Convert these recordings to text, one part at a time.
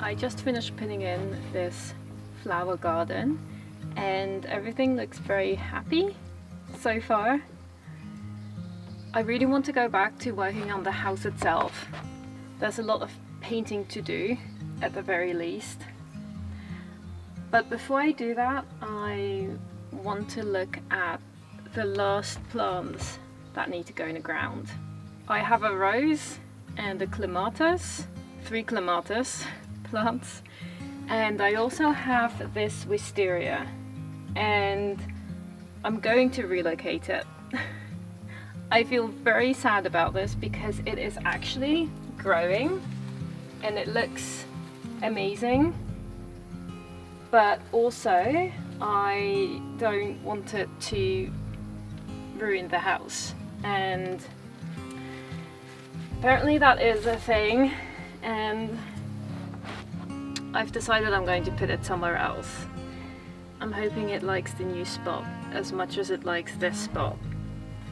I just finished putting in this flower garden and everything looks very happy so far. I really want to go back to working on the house itself. There's a lot of painting to do at the very least. But before I do that, I want to look at the last plants that need to go in the ground. I have a rose and a clematis, 3 clematis plants, and I also have this wisteria, and I'm going to relocate it. I feel very sad about this because it is actually growing and it looks amazing, but also I don't want it to ruin the house, and apparently that is a thing, and I've decided I'm going to put it somewhere else. I'm hoping it likes the new spot as much as it likes this spot.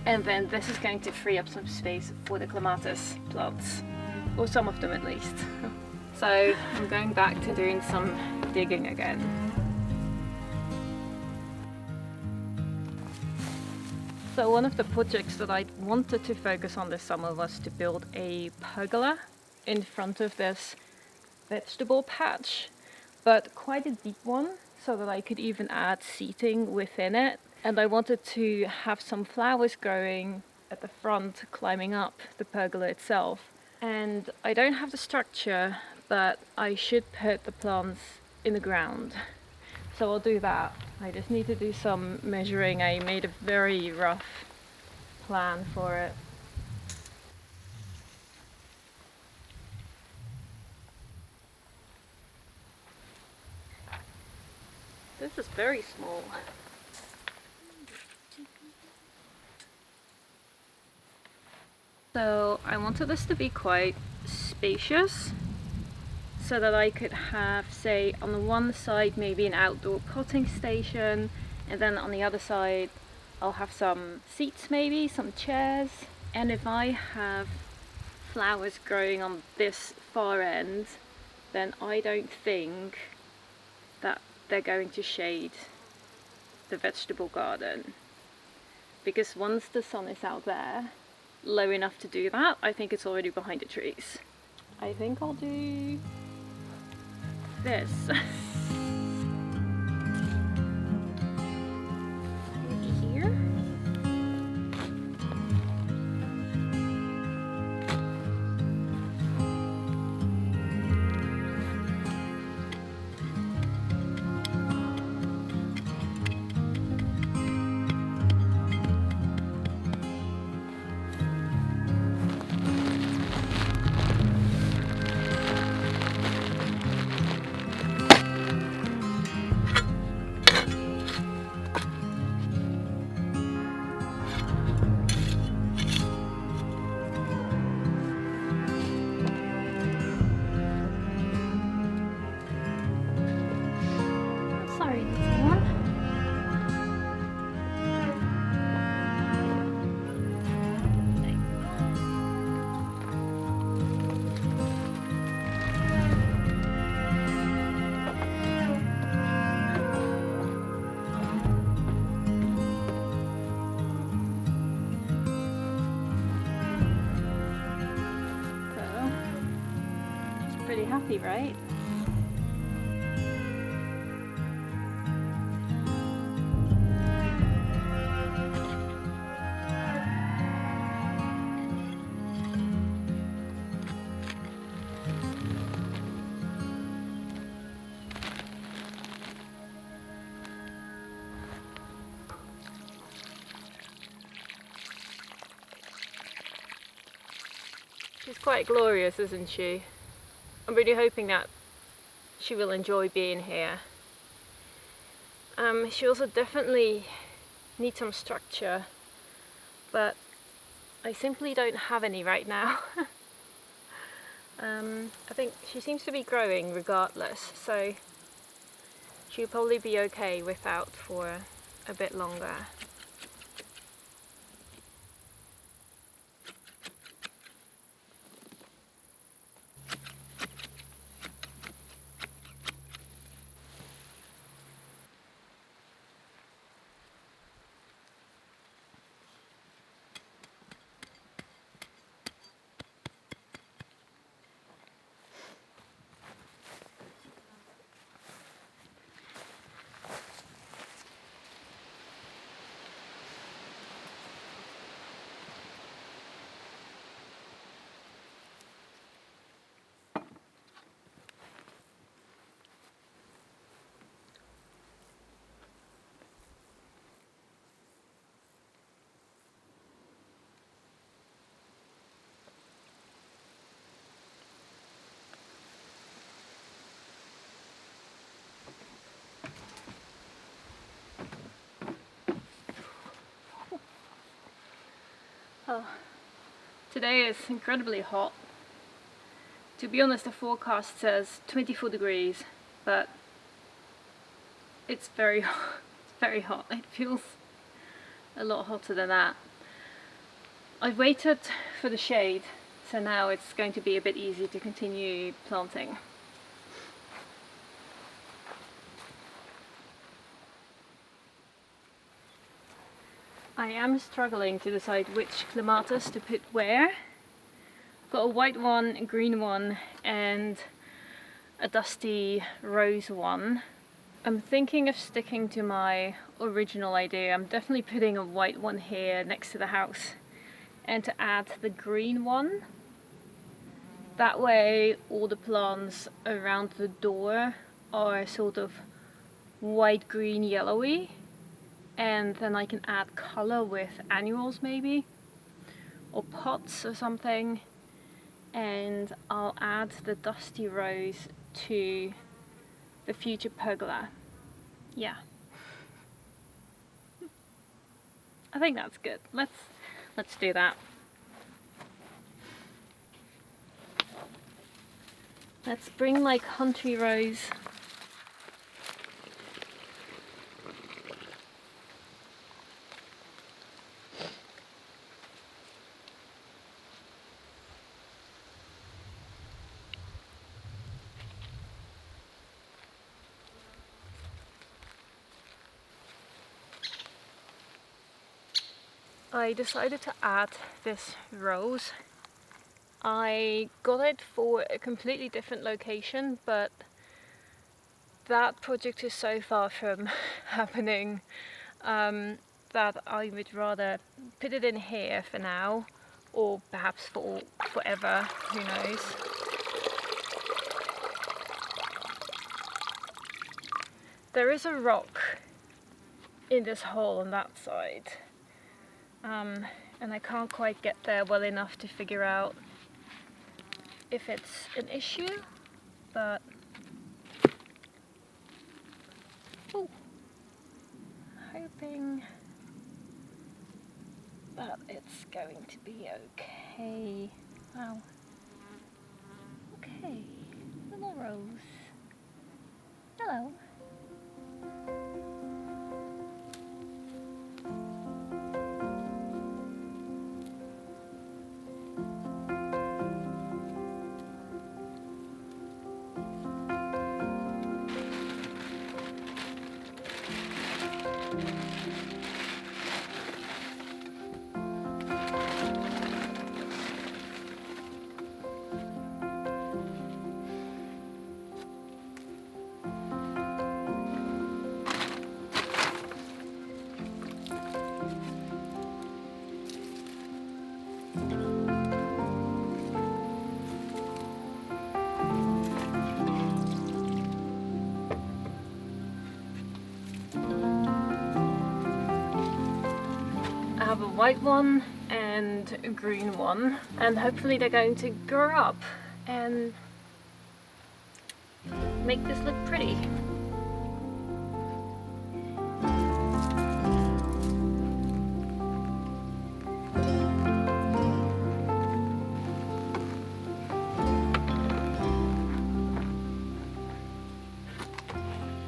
And then this is going to free up some space for the clematis plants, or some of them at least. So I'm going back to doing some digging again. So one of the projects that I wanted to focus on this summer was to build a pergola in front of this vegetable patch, but quite a deep one so that I could even add seating within it. And I wanted to have some flowers growing at the front, climbing up the pergola itself. And I don't have the structure, but I should put the plants in the ground. So I'll do that. I just need to do some measuring. I made a very rough plan for it. This is very small. So I wanted this to be quite spacious so that I could have, say, on the one side maybe an outdoor potting station, and then on the other side I'll have some seats, maybe some chairs. And if I have flowers growing on this far end, then I don't think that they're going to shade the vegetable garden, because once the sun is out there low enough to do that, I think it's already behind the trees. I think I'll do this. Maybe here. Pretty happy, right? She's quite glorious, isn't she? I'm really hoping that she will enjoy being here. She also definitely needs some structure, but I simply don't have any right now. I think she seems to be growing regardless, so she'll probably be okay without for a bit longer. Oh, today is incredibly hot. To be honest, the forecast says 24 degrees, but it's very hot. It's very hot. It feels a lot hotter than that. I've waited for the shade, so now it's going to be a bit easy to continue planting. I am struggling to decide which clematis to put where. I've got a white one, a green one, and a dusty rose one. I'm thinking of sticking to my original idea. I'm definitely putting a white one here next to the house, and to add the green one. That way all the plants around the door are sort of white, green, yellowy, and then I can add color with annuals maybe, or pots or something, and I'll add the dusty rose to the future pergola. Yeah, I think that's good. Let's do that. Let's bring my country rose. I decided to add this rose. I got it for a completely different location, but that project is so far from happening that I would rather put it in here for now, or perhaps for forever, who knows. There is a rock in this hole on that side, and I can't quite get there well enough to figure out if it's an issue, but hoping that it's going to be okay. Wow. Okay, little rose. Hello. I have a white one and a green one, and hopefully they're going to grow up and make this look pretty.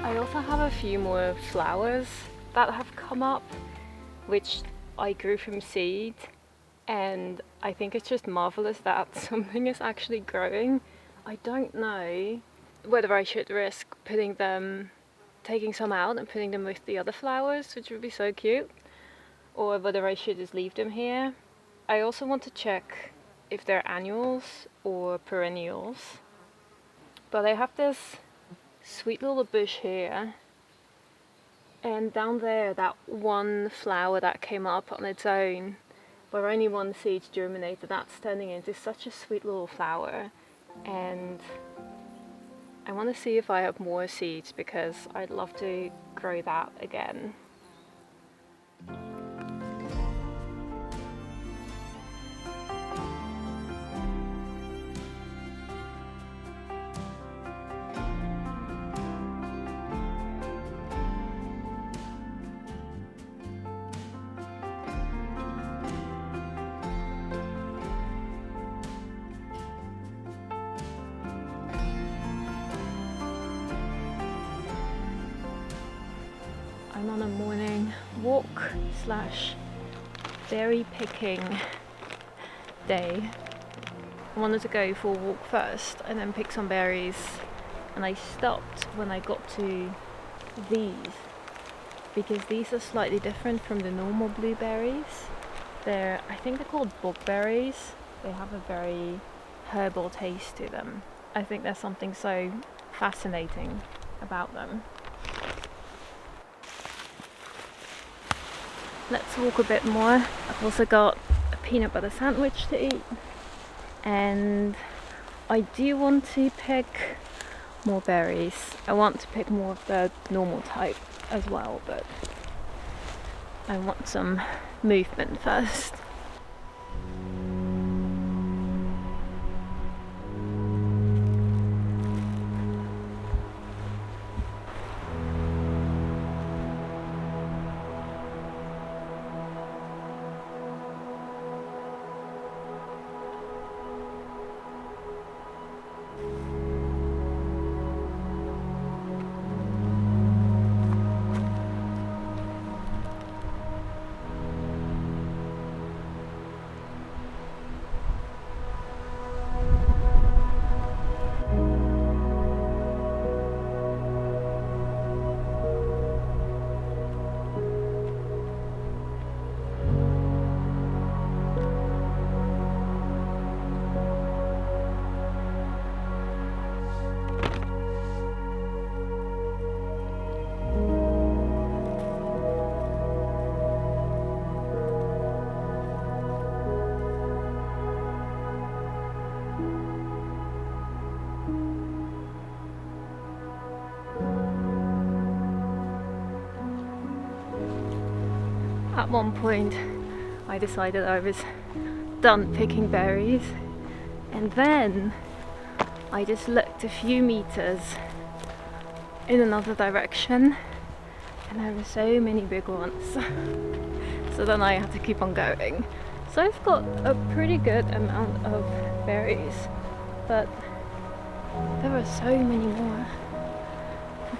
I also have a few more flowers that have come up, which I grew from seed, and I think it's just marvelous that something is actually growing. I don't know whether I should risk taking some out and putting them with the other flowers, which would be so cute, or whether I should just leave them here. I also want to check if they're annuals or perennials, but I have this sweet little bush here, and down there that one flower that came up on its own, where only one seed germinated, that's turning into such a sweet little flower, and I want to see if I have more seeds because I'd love to grow that again. on a morning walk slash berry picking day. I wanted to go for a walk first and then pick some berries, and I stopped when I got to these because these are slightly different from the normal blueberries. I think they're called blueberries. They have a very herbal taste to them. I think there's something so fascinating about them. Let's walk a bit more. I've also got a peanut butter sandwich to eat, and I do want to pick more berries. I want to pick more of the normal type as well, but I want some movement first. At one point I decided I was done picking berries, and then I just looked a few meters in another direction and there were so many big ones. So then I had to keep on going. So I've got a pretty good amount of berries, but there are so many more.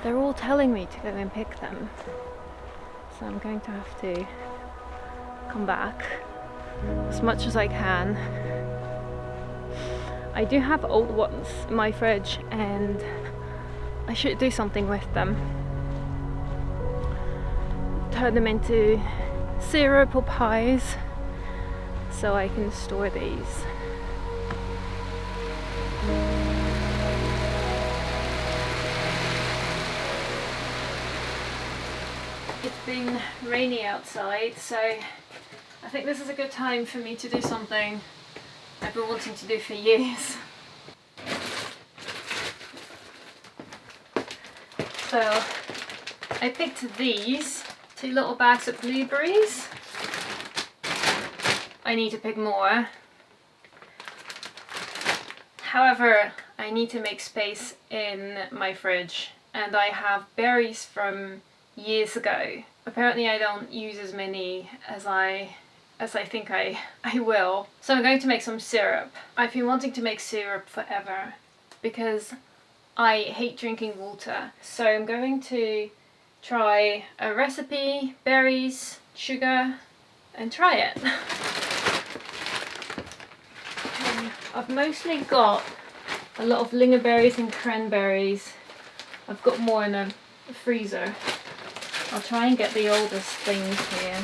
They're all telling me to go and pick them. So I'm going to have to come back as much as I can. I do have old ones in my fridge and I should do something with them. Turn them into syrup or pies so I can store these. It's been rainy outside, so I think this is a good time for me to do something I've been wanting to do for years. So I picked these 2 little bags of blueberries. I need to pick more. However, I need to make space in my fridge, and I have berries from years ago. Apparently I don't use as many as I think I will. So I'm going to make some syrup. I've been wanting to make syrup forever because I hate drinking water. So I'm going to try a recipe, berries, sugar, and try it. I've mostly got a lot of lingonberries and cranberries. I've got more in the freezer. I'll try and get the oldest things here.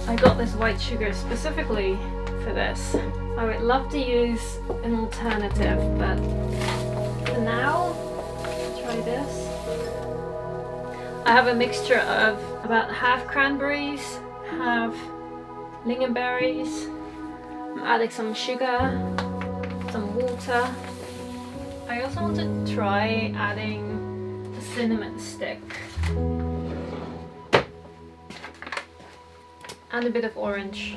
I got this white sugar specifically for this. I would love to use an alternative, but for now, I'll try this. I have a mixture of about half cranberries, half lingonberries. I'm adding some sugar, some water. I also want to try adding a cinnamon stick and a bit of orange.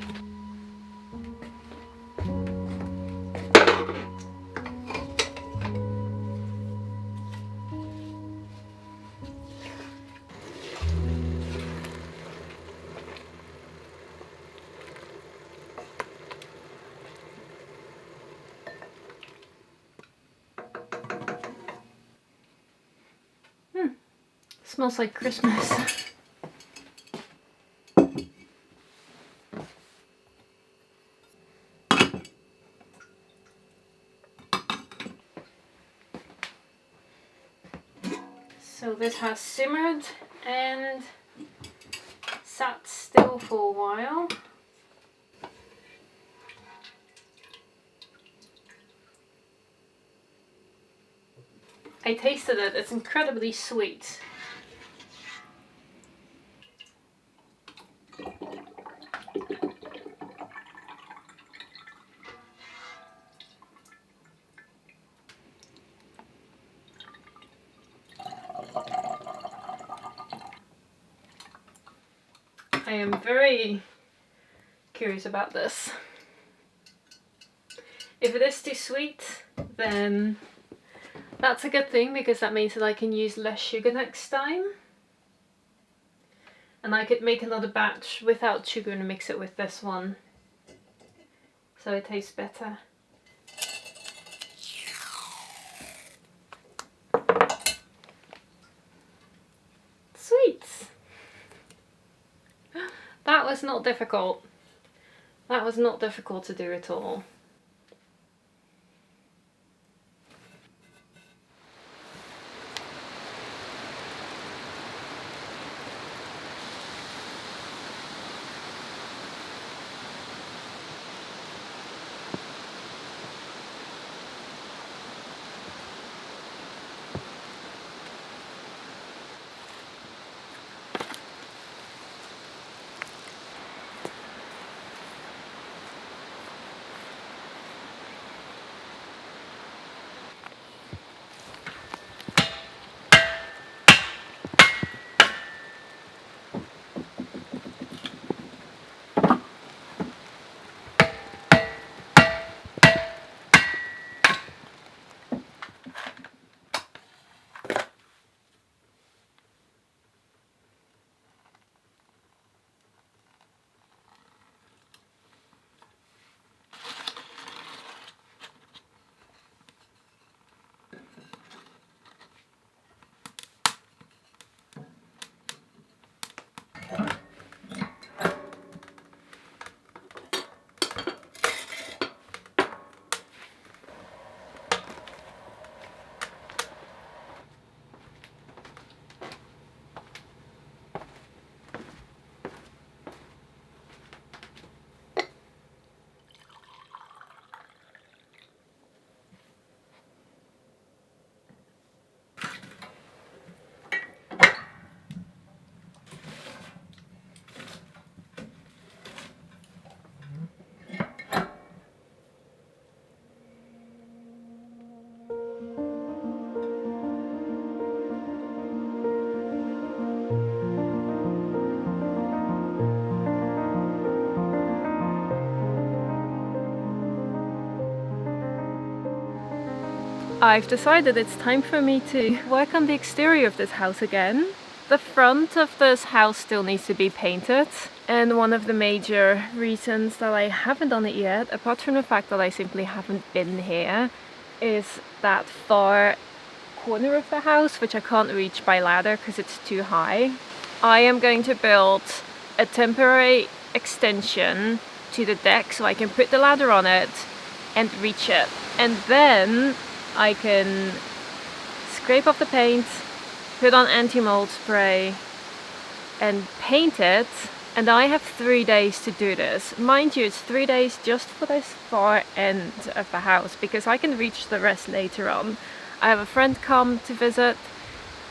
Smells like Christmas. So this has simmered and sat still for a while. I tasted it, it's incredibly sweet. I am very curious about this. If it is too sweet, then that's a good thing, because that means that I can use less sugar next time. And I could make another batch without sugar and mix it with this one, so it tastes better. Sweets! That was not difficult. That was not difficult to do at all. I've decided it's time for me to work on the exterior of this house again. The front of this house still needs to be painted, and one of the major reasons that I haven't done it yet, apart from the fact that I simply haven't been here, is that far corner of the house, which I can't reach by ladder because it's too high. I am going to build a temporary extension to the deck so I can put the ladder on it and reach it, and then I can scrape off the paint, put on anti-mold spray and paint it, and I have 3 days to do this. Mind you, it's 3 days just for this far end of the house, because I can reach the rest later on. I have a friend come to visit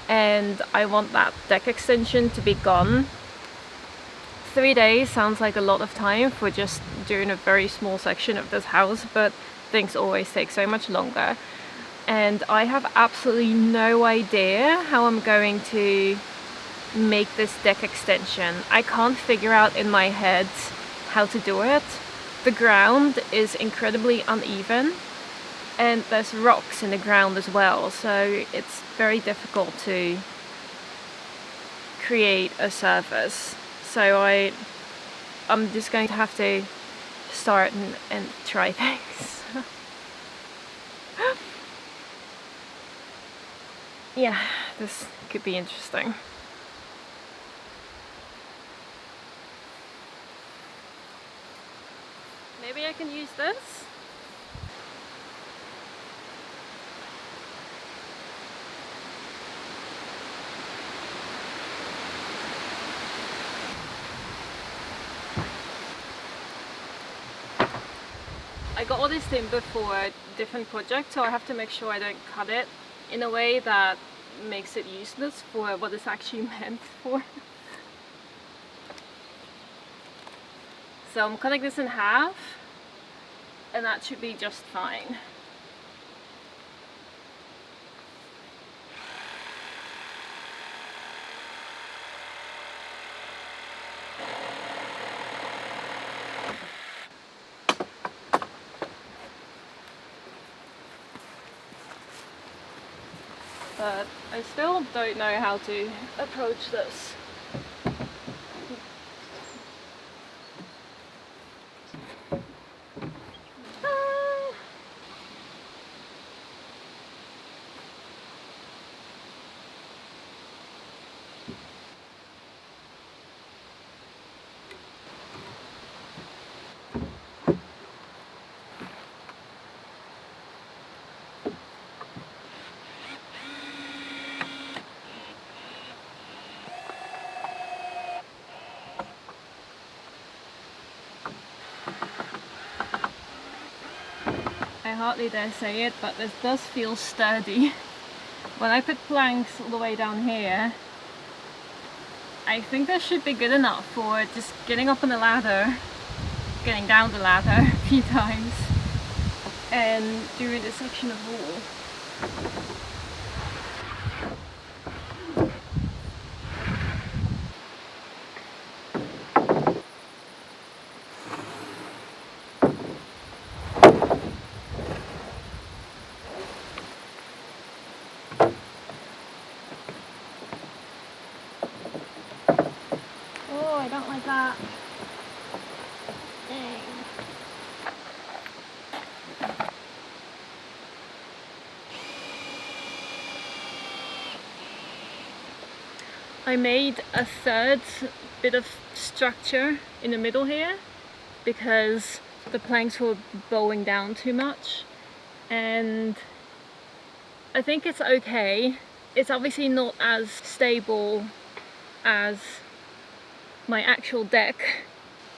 and I want that deck extension to be gone. 3 days sounds like a lot of time for just doing a very small section of this house, but things always take so much longer. And I have absolutely no idea how I'm going to make this deck extension. I can't figure out in my head how to do it. The ground is incredibly uneven and there's rocks in the ground as well, so it's very difficult to create a surface. So I'm just going to have to start and try things. Yeah, this could be interesting. Maybe I can use this. I got all this timber for a different project, so I have to make sure I don't cut it in a way that makes it useless for what it's actually meant for. So I'm cutting this in half, and that should be just fine. But I still don't know how to approach this. I hardly dare say it, but this does feel sturdy. When I put planks all the way down here, I think this should be good enough for just getting up on the ladder, getting down the ladder a few times, and doing this section of wall. Oh, I don't like that. Dang. I made a third bit of structure in the middle here because the planks were bowing down too much, and I think it's okay. It's obviously not as stable as my actual deck.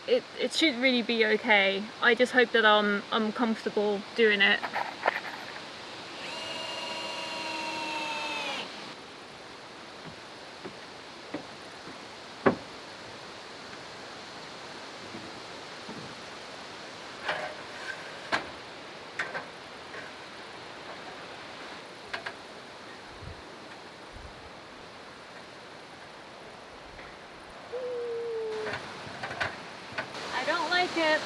It should really be okay. I just hope that I'm comfortable doing it. It,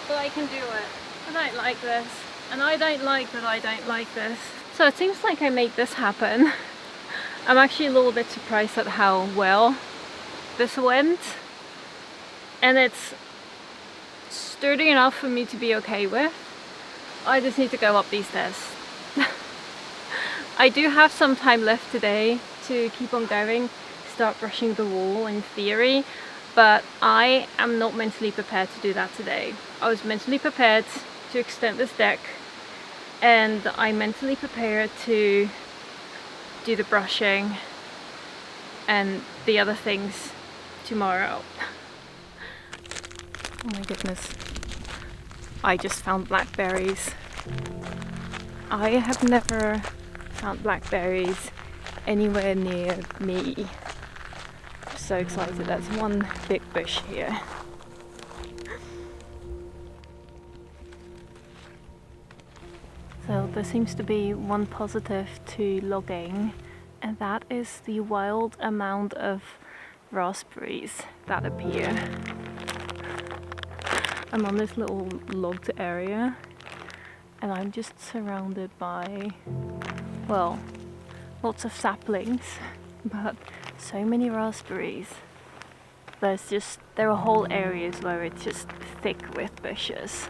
but I can do it. I don't like this, and I don't like that I don't like this. So it seems like I made this happen. I'm actually a little bit surprised at how well this went, and it's sturdy enough for me to be okay with. I just need to go up these stairs. I do have some time left today to keep on going, start brushing the wall in theory, but I am not mentally prepared to do that today. I was mentally prepared to extend this deck, and I'm mentally prepared to do the brushing and the other things tomorrow. Oh my goodness. I just found blackberries. I have never found blackberries anywhere near me. So excited. That's one big bush here. So there seems to be one positive to logging, and that is the wild amount of raspberries that appear. I'm on this little logged area, and I'm just surrounded by, well, lots of saplings, but so many raspberries. There are whole areas where it's just thick with bushes.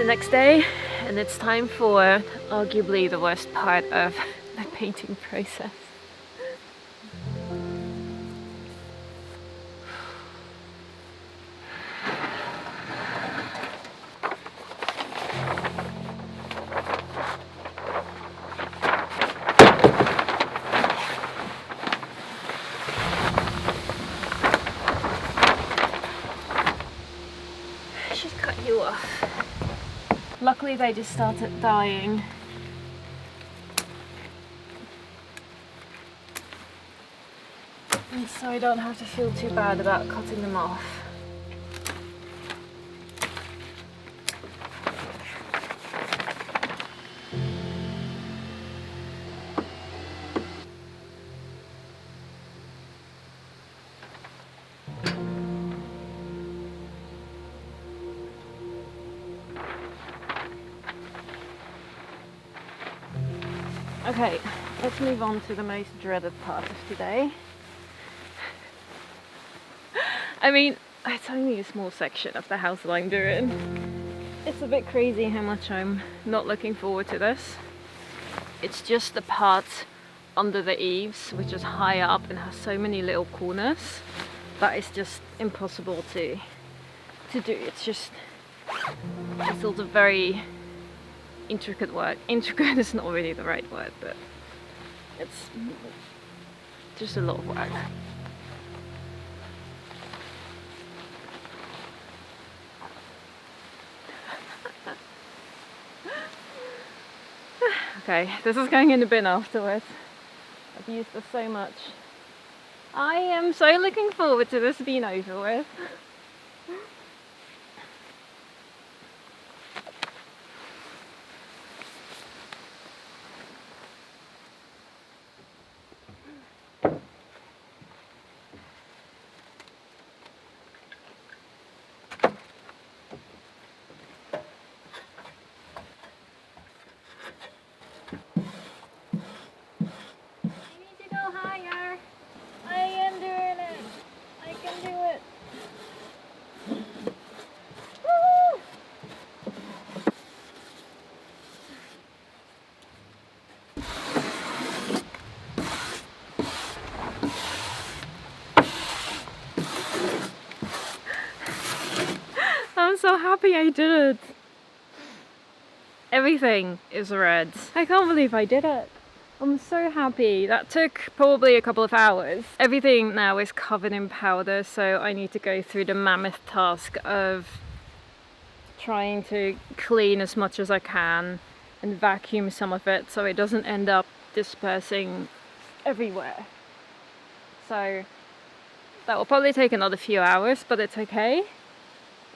the next day and it's time for arguably the worst part of the painting process. Should cut you off. Luckily they just started dying. And so I don't have to feel too bad about cutting them off. Okay, let's move on to the most dreaded part of today. I mean, it's only a small section of the house that I'm doing. It's a bit crazy how much I'm not looking forward to this. It's just the part under the eaves, which is high up and has so many little corners that is just impossible to do. It's all the very intricate work. Intricate is not really the right word, but it's just a lot of work. Okay, this is going in the bin afterwards. I've used this so much. I am so looking forward to this being over with. I'm so happy I did it. Everything is red. I can't believe I did it. I'm so happy. That took probably a couple of hours. Everything now is covered in powder, so I need to go through the mammoth task of trying to clean as much as I can and vacuum some of it so it doesn't end up dispersing everywhere. So that will probably take another few hours, but it's okay.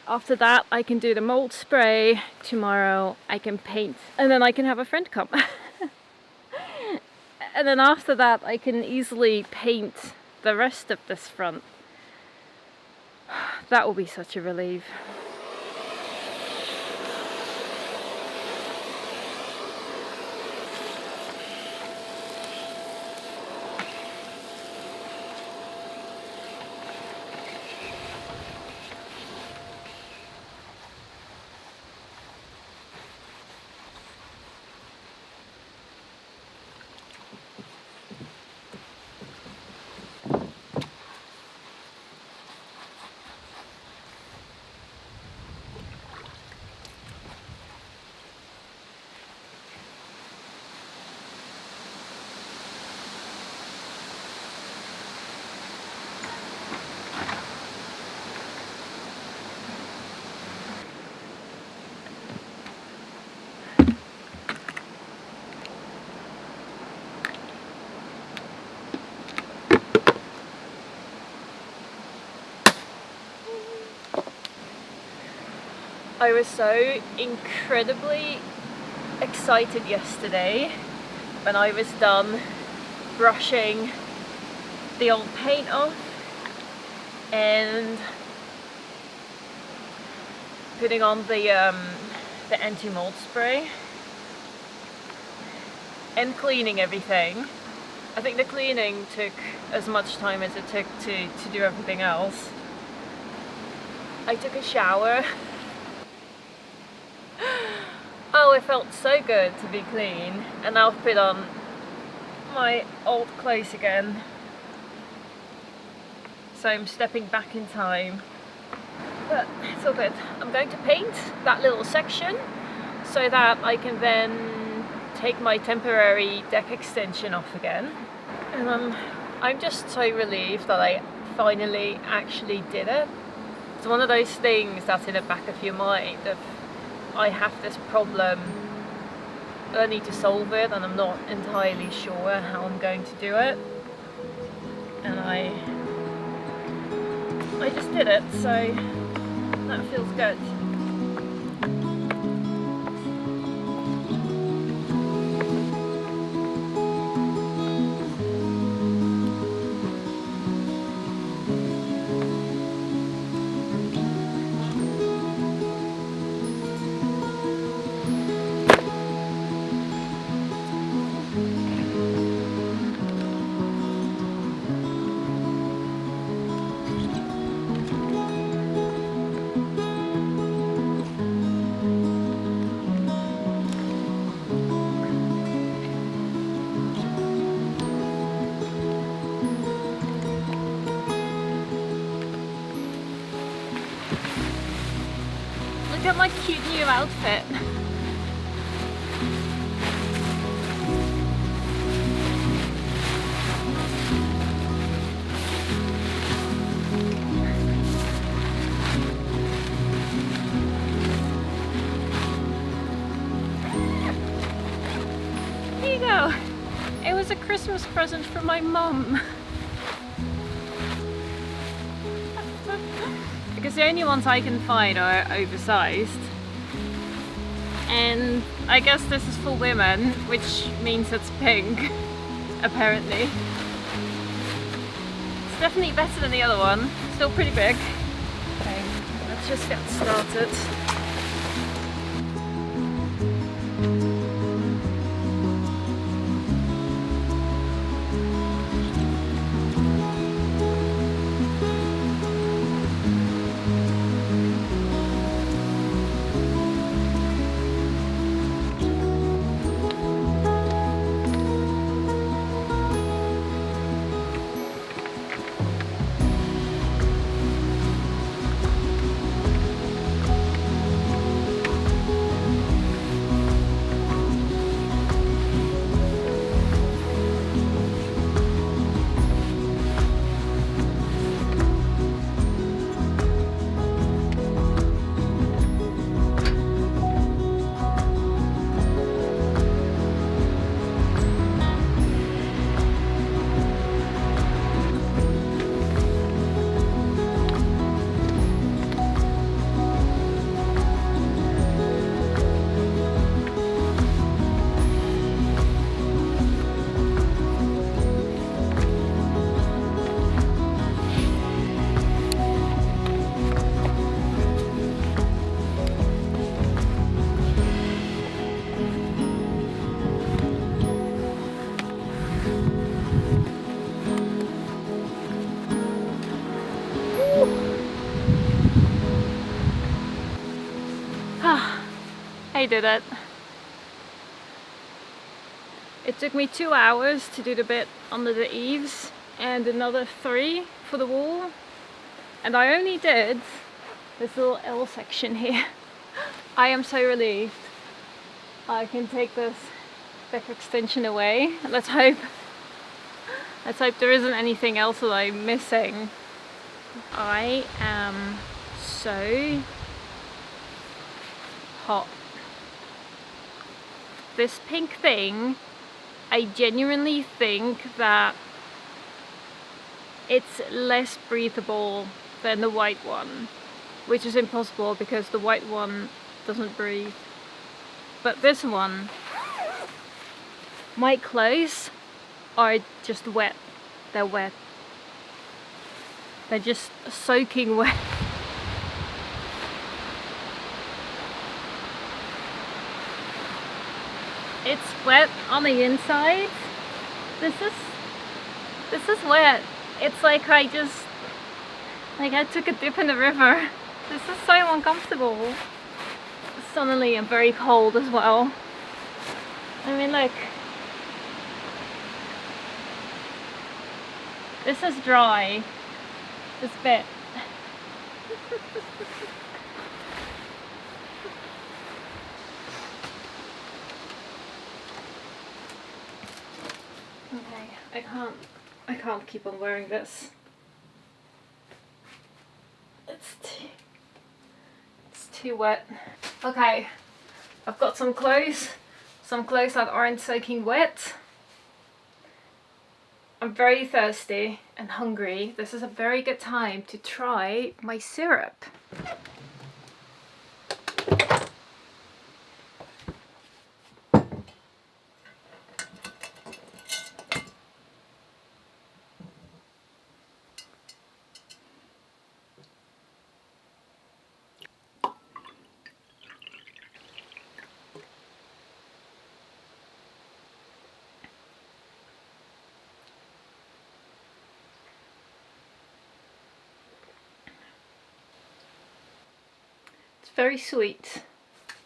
After that I can do the mold spray. Tomorrow I can paint and then I can have a friend come. And then after that I can easily paint the rest of this front. That will be such a relief. I was so incredibly excited yesterday when I was done brushing the old paint off and putting on the anti-mold spray and cleaning everything. I think the cleaning took as much time as it took to do everything else. I took a shower it felt so good to be clean, and now I've put on my old clothes again. So I'm stepping back in time. But it's all good. I'm going to paint that little section so that I can then take my temporary deck extension off again. And I'm just so relieved that I finally actually did it. It's one of those things that's in the back of your mind of, I have this problem, I need to solve it, and I'm not entirely sure how I'm going to do it. And I just did it, so that feels good. Look at my cute new outfit. Here you go. It was a Christmas present from my mum. Because the only ones I can find are oversized, and I guess this is for women, which means it's pink, apparently. It's definitely better than the other one, still pretty big. Okay, let's just get started. I did it. It took me 2 hours to do the bit under the eaves and another 3 for the wall, and I only did this little L section here. I am so relieved. I can take this deck extension away. Let's hope there isn't anything else that I'm missing. I am so hot. This pink thing, I genuinely think that it's less breathable than the white one, which is impossible because the white one doesn't breathe. But this one, my clothes are just wet. They're wet. They're just soaking wet. It's wet on the inside. This is wet. It's like I took a dip in the river. This is so uncomfortable. suddenly I'm very cold as well. I mean, look. This is dry. This bit. Okay, I can't keep on wearing this. It's too wet. Okay, I've got some clothes that aren't soaking wet. I'm very thirsty and hungry. This is a very good time to try my syrup. It's very sweet.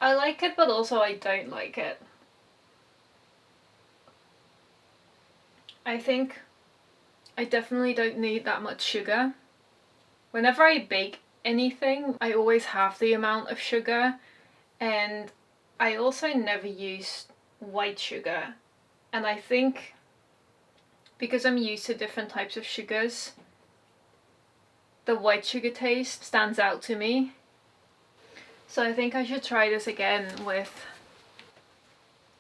I like it, but also I don't like it. I think I definitely don't need that much sugar. Whenever I bake anything, I always have the amount of sugar, and I also never use white sugar. And I think because I'm used to different types of sugars, the white sugar taste stands out to me. So I think I should try this again with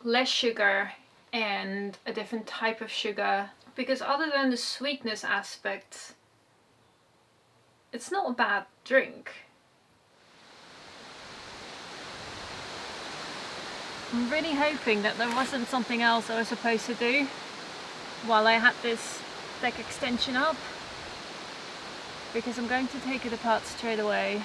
less sugar and a different type of sugar, because other than the sweetness aspect, it's not a bad drink. I'm really hoping that there wasn't something else I was supposed to do while I had this deck extension up, because I'm going to take it apart straight away.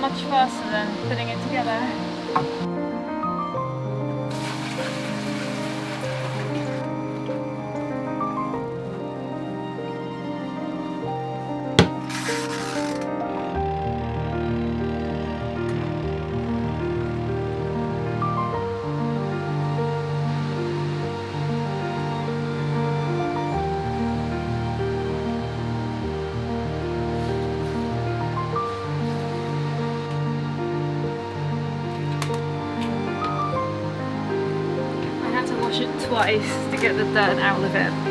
Much faster than putting it together. Wash it twice to get the dirt out of it.